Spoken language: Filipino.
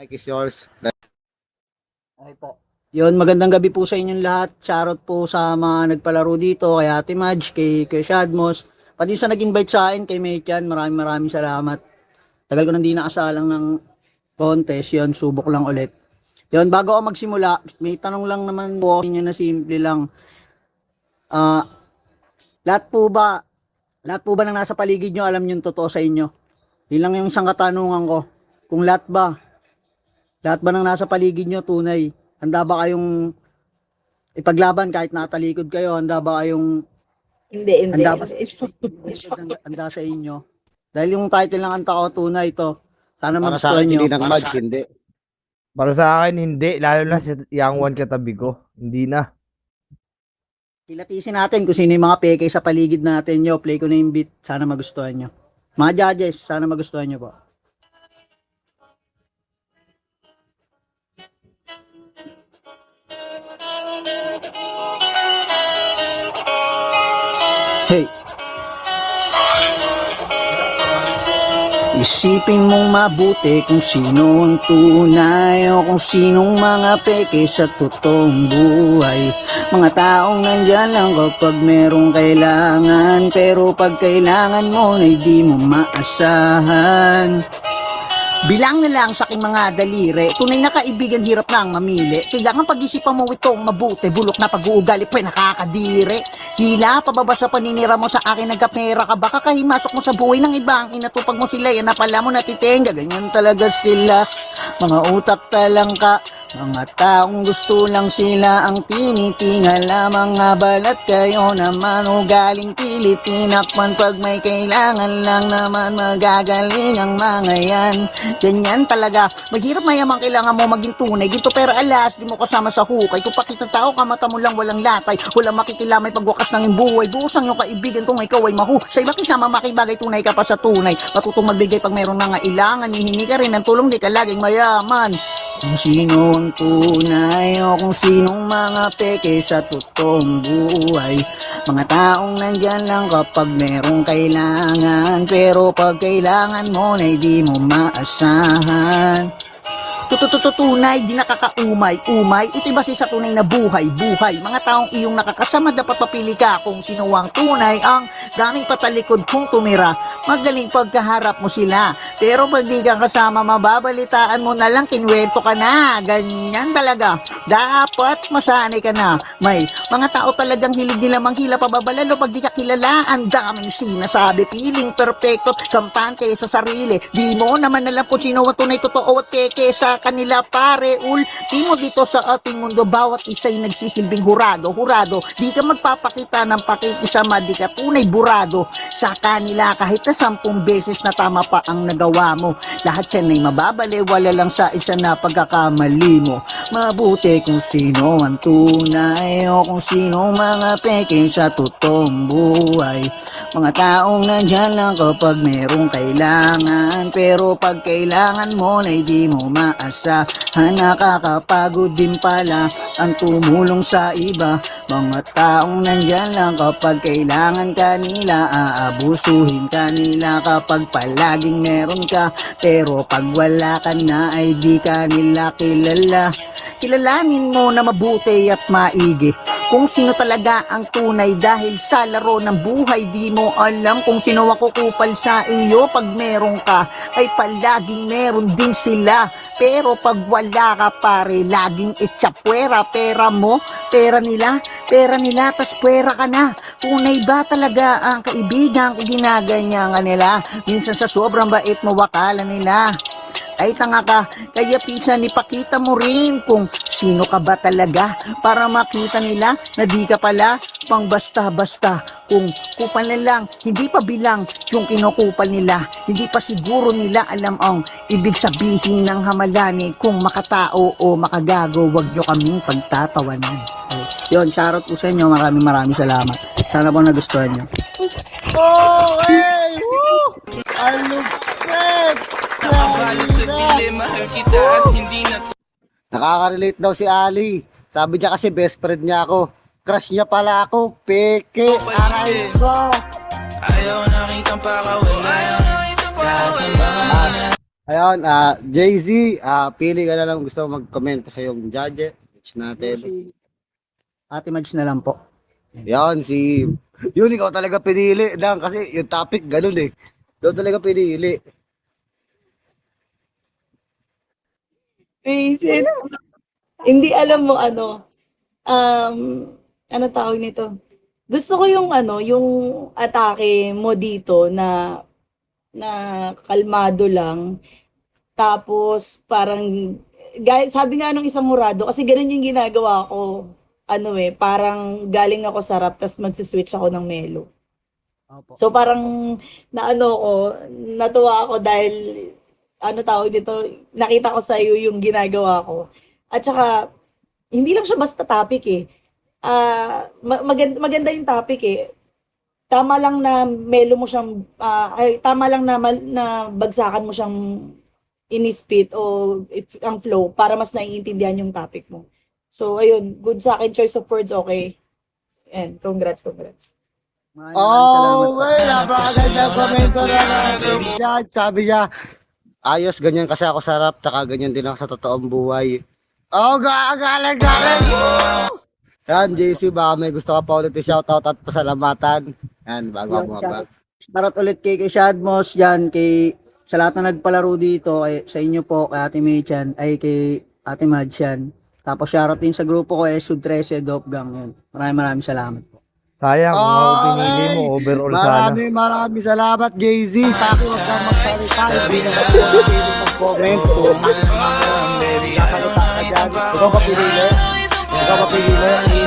Mike is yours. Ay po. Yun, magandang gabi po sa inyong lahat. Shoutout po sa mga nagpalaro dito, kay Ate Madge, kay Shadmos, pati sa nag-invite sa akin, kay Maychan, maraming salamat. Tagal ko nang di nakasalang ng contest, yun, subok lang ulit. Yun, bago ako magsimula, may tanong lang naman po ako inyo na simple lang. Ah, lahat po ba, lahat po ba ng nasa paligid nyo, alam nyo yung totoo sa inyo? Yun lang yung isang katanungan ko. Kung lahat ba ng nasa paligid nyo tunay? Handa ba kayong ipaglaban kahit natalikod kayo? Handa ba kayong Hindi. handa ba handa sa inyo? Dahil yung title ng kanta ko tunay ito. Sana Para sa magustuhan akin, nyo. hindi ng Mads, hindi. Para sa akin, hindi. Lalo na si Young One katabi ko. Hindi na. Kilatisin natin kung sino yung mga peke sa paligid natin. Yo, play ko na yung beat. Sana magustuhan nyo. Mga judges, sana magustuhan nyo po. Hey! Isipin mong mabuti kung sino ang tunay o kung sinong mga peke sa totoong buhay. Mga taong nandyan lang kapag merong kailangan, pero pag kailangan mo na di mo maasahan. Bilang na lang sa aking mga daliri, tunay na kaibigan hirap nang mamili. Kailangan pag-isipan mo itong mabuti, bulok na pag-uugali pa nakakadiri. Hila, pababa sa paninira mo sa akin, nagkapera ka, baka kahimasok mo sa buhay ng ibang inatupag mo sila, yan na pala mo natitenga, ganyan talaga sila. Mga utak talangka, mga taong gusto lang sila ang tinitingala. Mga balat kayo naman ugaling pilit, tinakpan pag may kailangan lang naman magagaling ang mga yan. Ganyan talaga, mahirap mayamang kailangan mo maging tunay. Ginto pero alas, di mo kasama sa hukay. Kung pakitang tao ka, mata mo lang walang latay. Walang makikilamay pagwakas ng iyong buhay. Buos ang iyong kaibigan kung ikaw ay mahusay. Makisama makibagay, tunay ka pa sa tunay. Matutong magbigay pag mayroong nangailangan. Hihingi ka rin ng tulong, di ka laging mayaman. Kung sino ang tunay o kung sinong mga peke sa totoong buhay. Mga taong nandyan lang kapag merong kailangan, pero pag kailangan mo na di mo maasahan. Tunay, di nakakaumay. Ito'y base sa tunay na buhay. Mga taong iyong nakakasama, dapat papili ka kung sino ang tunay ang daming patalikod kung tumira. Magaling pagkaharap mo sila. Pero pag di ka kasama, mababalitaan mo na lang, kinwento ka na. Ganyan talaga. Dapat masanay ka na. May mga tao talagang hilig nila manghila, pababalalo pag di ka kilala. Ang daming sinasabi, piling perfecto, kampante sa sarili. Di mo naman alam kung sino ang tunay, totoo at peke sa kanila, pare. Ultimo dito sa ating mundo, bawat isa'y nagsisilbing hurado. Di ka magpapakita ng pakikisama, di ka tunay burado sa kanila. Kahit na 10 beses na tama pa ang nagawa mo, lahat yan ay mababali, wala lang sa isa na pagkakamali mo. Mabuti kung sino ang tunay o kung sino mga peke sa totoong buhay. Mga taong nandyan lang kapag merong kailangan, pero pag kailangan mo na di mo maasahan. Nakakapagod din pala ang tumulong sa iba. Mga taong nandyan lang kapag kailangan kanila, aabusuhin kanila kapag palaging meron ka, pero pag wala ka na ay di kanila kilala. Kilalanin mo na mabuti at maigi kung sino talaga ang tunay, dahil sa laro ng buhay di mo alam kung sino ang kukupal sa iyo. Pag meron ka ay palaging meron din sila, pero pag wala ka pare, laging itsapwera. Pera mo, pera nila, tas pwera ka na. Tunay ba talaga ang kaibigan kung ginaganyan ka nila? Minsan sa sobrang bait mo, wakala nila ay tanga ka, kaya pisan ipakita mo rin kung sino ka ba talaga, para makita nila na di ka pala pang basta-basta. Kung kupal na lang, hindi pa bilang yung kinukupal nila, hindi pa siguro nila alam ang ibig sabihin ng hamalani. Kung makatao o makagago, wag nyo kaming pagtatawanan. Yun, shoutout po sa inyo, maraming salamat. Sana po nagustuhan nyo. Okay! Woo! Alupet! Nakaka-relate daw si Ali. Sabi niya kasi best friend niya ako. Crush niya pala ako. Peke. Aray ko. Ayaw nakitang pakawalan. Ayun, Jay-Z, pili ka na lang gusto mo mag-comment sa yung judge natin. Si Ate Madge na lang po. Yan, yun, ikaw talaga pinili lang kasi yung topic ganun eh. Ikaw talaga pinili. Vincent, hindi alam mo um, ano tawag nito? Gusto ko yung yung atake mo dito na kalmado lang. Tapos parang guys, sabi nga nung isang murado kasi ganun yung ginagawa ko. Parang galing ako sa rap tas magsi-switch ako ng melo. Opo. So parang natuwa ako dahil tawag dito, nakita ko sa iyo yung ginagawa ko. At saka hindi lang siya basta topic eh. Maganda yung topic eh. Tama lang na melo mo siyang tama lang na bagsakan mo siyang inispit o ang flow para mas naiintindihan yung topic mo. So ayun, good sa akin, choice of words, okay. And congrats. Maraming salamat po. Okay, napakaganda komento na natin siya. Sabi niya, ayos, ganyan kasi ako sa rap, tsaka ganyan din ako sa totoong buhay. Oh, galing! Yan, JC, baka may gusto ka pa ulit i-shoutout at pasalamatan. Yan, bago ako mababa. Shoutout ulit kay Shadmos yan, sa lahat na nagpalaro dito, sa inyo po, kay Ate May Chan, ay kay Ate Madge yan. Tapos shoutout din sa grupo ko, Sud 13, Dope Gang yun. Maraming salamat po. Sayang, kung ako pinili mo, overall sana. Maraming salamat, JZ. Sa akin, huwag kang magsalita. Hindi na mag-comment. Sasalita ka dyan. Ikaw ba pinili?